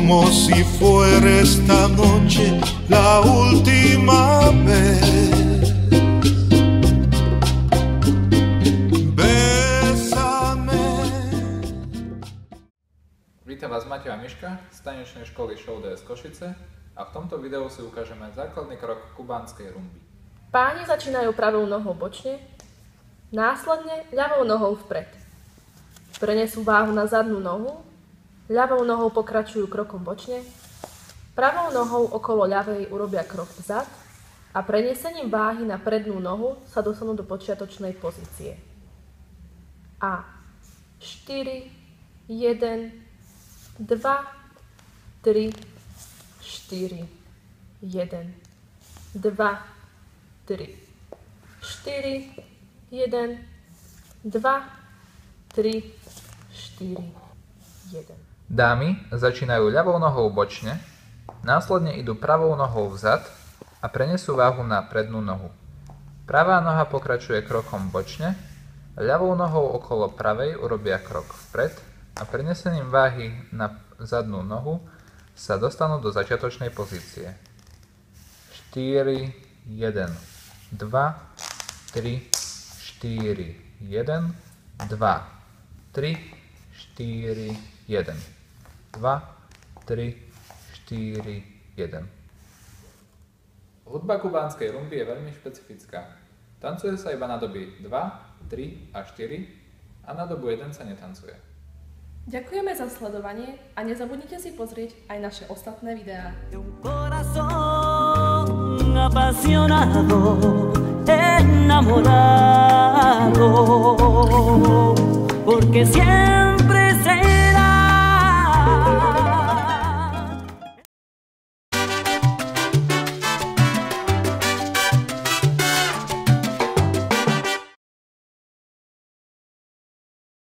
como si fuera esta noche la última vez. Bésame. Vítam vás Matej a Miška z tanečnej školy Show DS Košice a v tomto videu si ukážeme základný krok kubánskej rumby. Páni začínajú pravou nohou bočne, následne ľavou nohou vpred. Prenesú váhu na zadnú nohu, ľavou nohou pokračujú krokom bočne, pravou nohou okolo ľavej urobia krok vzad a prenesením váhy na prednú nohu sa dostanú do počiatočnej pozície. A 4, 1, 2, 3, 4, 1, 2, 3, 4, 1, 2, 3, 4, 1. Dámy začínajú ľavou nohou bočne, následne idú pravou nohou vzad a prenesú váhu na prednú nohu. Pravá noha pokračuje krokom bočne, ľavou nohou okolo pravej urobia krok vpred a prenesením váhy na zadnú nohu sa dostanú do začiatočnej pozície. 4, 1, 2, 3, 4, 1, 2, 3, 4, 1, 2, 3, 4, 1. Hudba kubánskej rumby je veľmi špecifická. Tancuje sa iba na doby 2, 3 a 4 a na dobu 1 sa netancuje. Ďakujeme za sledovanie a nezabudnite si pozrieť aj naše ostatné videá. Enamorado, porque siempre